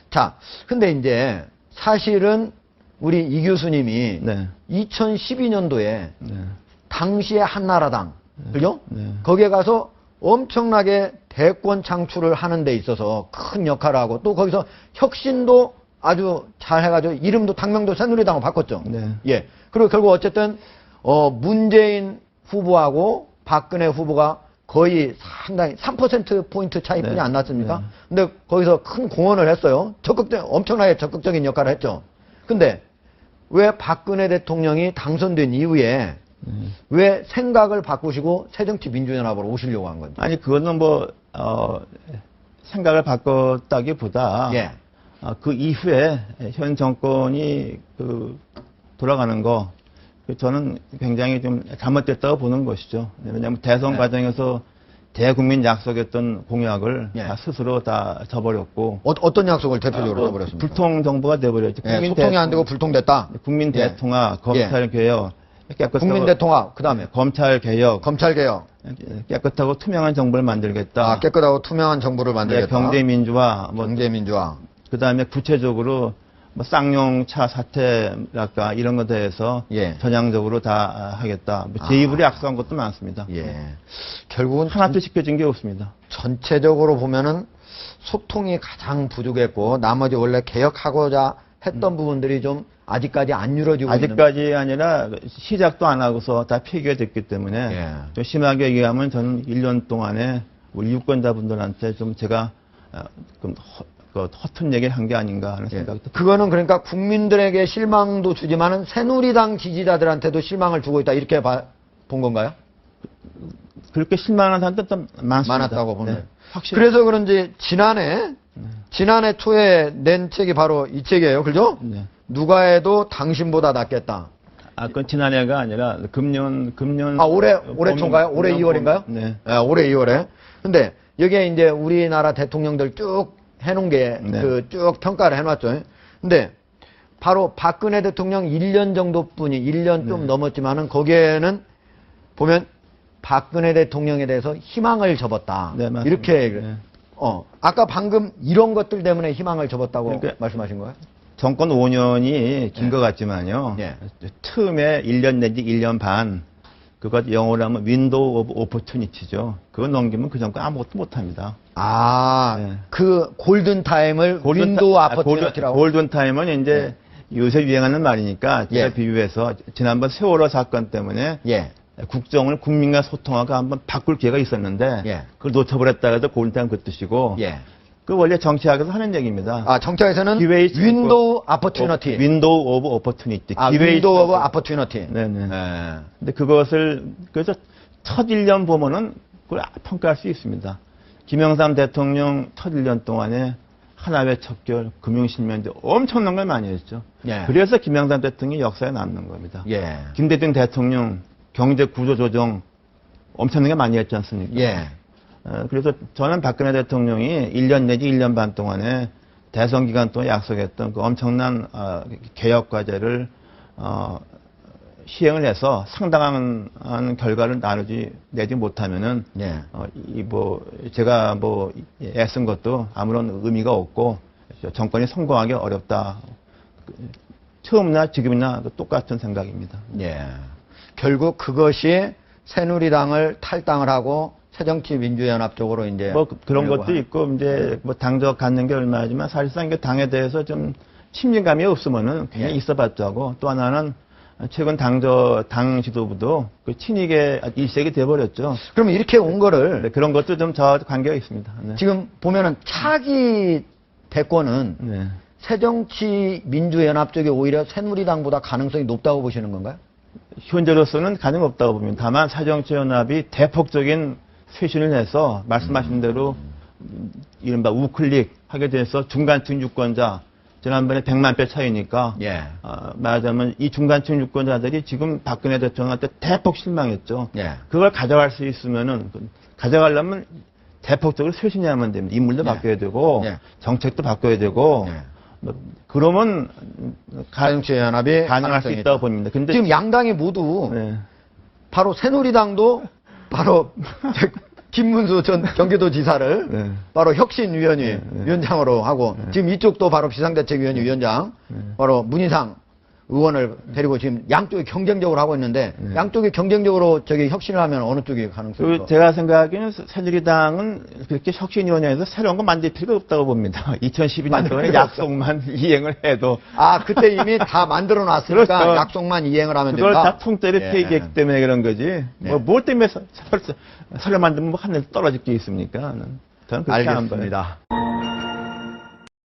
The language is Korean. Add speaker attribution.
Speaker 1: 자, 근데 이제 사실은 우리 이 교수님이
Speaker 2: 네.
Speaker 1: 2012년도에
Speaker 2: 네.
Speaker 1: 당시의 한나라당, 그죠?
Speaker 2: 네.
Speaker 1: 거기에 가서 엄청나게 대권 창출을 하는 데 있어서 큰 역할을 하고 또 거기서 혁신도 아주 잘 해가지고 이름도 당명도 새누리당으로 바꿨죠.
Speaker 2: 네.
Speaker 1: 예. 그리고 결국 어쨌든 문재인 후보하고 박근혜 후보가 거의 상당히 3%포인트 차이뿐이
Speaker 2: 네.
Speaker 1: 안 났습니까?
Speaker 2: 네.
Speaker 1: 근데 거기서 큰 공헌을 했어요. 엄청나게 적극적인 역할을 했죠. 근데 왜 박근혜 대통령이 당선된 이후에 왜 생각을 바꾸시고 새정치민주연합으로 오시려고 한 건지?
Speaker 2: 아니, 그거는 뭐, 생각을 바꿨다기보다,
Speaker 1: 예.
Speaker 2: 그 이후에 현 정권이 돌아가는 거, 저는 굉장히 좀 잘못됐다고 보는 것이죠. 왜냐하면 대선
Speaker 1: 네.
Speaker 2: 과정에서 대국민 약속했던 공약을
Speaker 1: 예.
Speaker 2: 다 스스로 다 저버렸고,
Speaker 1: 어떤 약속을 대표적으로 써버렸습니까?
Speaker 2: 불통 정부가 돼버렸죠.
Speaker 1: 예, 소통이 안 되고 불통됐다.
Speaker 2: 국민
Speaker 1: 예.
Speaker 2: 대통합, 검찰 개혁, 깨끗하고
Speaker 1: 국민 대통합, 그 다음에
Speaker 2: 검찰 개혁,
Speaker 1: 검찰 개혁,
Speaker 2: 깨끗하고 투명한 정부를 만들겠다.
Speaker 1: 깨끗하고 투명한 정부를 만들겠다.
Speaker 2: 경제 민주화, 뭐
Speaker 1: 경제 민주화.
Speaker 2: 그 다음에 구체적으로 뭐 쌍용차 사태랄까 이런 것에 대해서
Speaker 1: 예.
Speaker 2: 전향적으로 다 하겠다. 뭐 제 입으로 약속한 것도 많습니다.
Speaker 1: 예. 결국은
Speaker 2: 하나도 지켜진 게 없습니다.
Speaker 1: 전체적으로 보면은 소통이 가장 부족했고 나머지 원래 개혁하고자 했던 부분들이 좀 아직까지 안 이루어지고 있는.
Speaker 2: 아직까지 아니라 시작도 안 하고서 다 폐기가 됐기 때문에
Speaker 1: 예.
Speaker 2: 좀 심하게 얘기하면 저는 1년 동안에 우리 유권자분들한테 좀 제가 좀 허튼 얘기를 한 게 아닌가 하는
Speaker 1: 예.
Speaker 2: 생각도.
Speaker 1: 그거는 그러니까 국민들에게 실망도 주지만은 새누리당 지지자들한테도 실망을 주고 있다 이렇게 본 건가요?
Speaker 2: 그렇게 실망한 사람도 좀 많습니다.
Speaker 1: 많았다고 보면.
Speaker 2: 네, 확실히.
Speaker 1: 그래서 그런지 지난해 초에 낸 책이 바로 이 책이에요. 그죠?
Speaker 2: 네.
Speaker 1: 누가 해도 당신보다 낫겠다.
Speaker 2: 그건 지난해가 아니라 금년.
Speaker 1: 올해 초인가요? 올해 2월인가요?
Speaker 2: 네.
Speaker 1: 올해 2월에. 근데 여기에 이제 우리나라 대통령들 쭉 해놓은 게
Speaker 2: 네.
Speaker 1: 쭉 평가를 해놨죠. 근데 바로 박근혜 대통령 1년 정도뿐이 1년 좀
Speaker 2: 네.
Speaker 1: 넘었지만은 거기에는 보면 박근혜 대통령에 대해서 희망을 접었다.
Speaker 2: 네, 맞습니다.
Speaker 1: 이렇게
Speaker 2: 네.
Speaker 1: 아까 방금 이런 것들 때문에 희망을 접었다고
Speaker 2: 그러니까
Speaker 1: 말씀하신 거예요?
Speaker 2: 정권 5년이 긴 것 같지만요.
Speaker 1: 예.
Speaker 2: 틈에 1년 내지 1년 반, 그것 영어로 하면 윈도우 오브 오퍼튜니티죠. 그거 넘기면 그 정권 아무것도 못합니다. 네.
Speaker 1: 그 골든타임을 윈도우 아퍼튜니티라고.
Speaker 2: 골든타임은 이제 요새 유행하는 말이니까 제가
Speaker 1: 예.
Speaker 2: 비유해서 지난번 세월호 사건 때문에
Speaker 1: 예.
Speaker 2: 국정을 국민과 소통하고 한번 바꿀 기회가 있었는데
Speaker 1: 예.
Speaker 2: 그걸 놓쳐버렸다 해서 골든타임 그 뜻이고
Speaker 1: 예.
Speaker 2: 그 원래 정치학에서 하는 얘기입니다.
Speaker 1: 정치에서는
Speaker 2: 기회의
Speaker 1: 윈도우 아퍼튜니티.
Speaker 2: 윈도우 오브 오퍼튜니티.
Speaker 1: 윈도우 오브 아퍼튜니티.
Speaker 2: 네네.
Speaker 1: 예.
Speaker 2: 근데 그것을 그래서 첫 1년 보면은 그걸 평가할 수 있습니다. 김영삼 대통령 첫 1년 동안에 하나회 척결, 금융실명제 엄청난 걸 많이 했죠.
Speaker 1: 예.
Speaker 2: 그래서 김영삼 대통령이 역사에 남는 겁니다.
Speaker 1: 예.
Speaker 2: 김대중 대통령 경제 구조 조정 엄청나게 많이 했지 않습니까?
Speaker 1: 예.
Speaker 2: 그래서 저는 박근혜 대통령이 1년 내지 1년 반 동안에 대선 기간 동안 약속했던 그 엄청난 개혁 과제를 시행을 해서 상당한 결과를 내지 못하면은
Speaker 1: 예.
Speaker 2: 제가 애쓴 것도 아무런 의미가 없고 정권이 성공하기 어렵다. 처음이나 지금이나 똑같은 생각입니다.
Speaker 1: 예. 결국 그것이 새누리당을 탈당을 하고 새정치민주연합 쪽으로 이제
Speaker 2: 그런 것도 있고 이제 당적 갖는 게 얼마지만 사실상 그 당에 대해서 좀 친밀감이 없으면은 그냥
Speaker 1: 예.
Speaker 2: 있어봤자 하고 또 하나는 최근 당 지도부도 그 친이계 일색이 돼버렸죠.
Speaker 1: 그러면 이렇게 온 거를
Speaker 2: 네, 그런 것도 좀 저와 관계가 있습니다. 네.
Speaker 1: 지금 보면은 차기 대권은
Speaker 2: 네.
Speaker 1: 새정치민주연합 쪽이 오히려 새누리당보다 가능성이 높다고 보시는 건가요?
Speaker 2: 현재로서는 가능 없다고 봅니다. 다만 새정치연합이 대폭적인 쇄신을 해서 말씀하신 대로 이른바 우클릭 하게 돼서 중간층 유권자 지난번에 100만 표 차이니까
Speaker 1: 예.
Speaker 2: 말하자면 이 중간층 유권자들이 지금 박근혜 대통령한테 대폭 실망했죠.
Speaker 1: 예.
Speaker 2: 그걸 가져갈 수 있으면은 가져가려면 대폭적으로 쇄신해야만 됩니다. 인물도
Speaker 1: 예.
Speaker 2: 바뀌어야 되고
Speaker 1: 예.
Speaker 2: 정책도 바뀌어야 되고
Speaker 1: 예.
Speaker 2: 그러면
Speaker 1: 새정치연합이
Speaker 2: 가능할 수 있다고 봅니다. 근데
Speaker 1: 지금 양당이 모두
Speaker 2: 네.
Speaker 1: 바로 새누리당도 바로 김문수 전 경기도지사를
Speaker 2: 네.
Speaker 1: 바로 혁신위원회 위원장으로 하고 지금 이쪽도 바로 비상대책위원회 위원장 바로 문희상 의원을 데리고 지금 양쪽이 경쟁적으로 하고 있는데 양쪽이 경쟁적으로 저기 혁신을 하면 어느 쪽이 가능성이 더?
Speaker 2: 제가 생각하기에는 새누리당은 그렇게 혁신위원회에서 새로운 거 만들 필요가 없다고 봅니다. 2012년 동안에 약속만 이행을 해도
Speaker 1: 아 그때 이미 다 만들어 놨으니까
Speaker 2: 그렇죠.
Speaker 1: 약속만 이행을 하면
Speaker 2: 그걸
Speaker 1: 된다.
Speaker 2: 다 통째로
Speaker 1: 예.
Speaker 2: 폐기했기 때문에 그런 거지.
Speaker 1: 네.
Speaker 2: 뭘 때문에 설을 만들면 뭐 하늘 떨어질 게 있습니까? 저는 그렇게 안 봐요.
Speaker 1: 알겠습니다.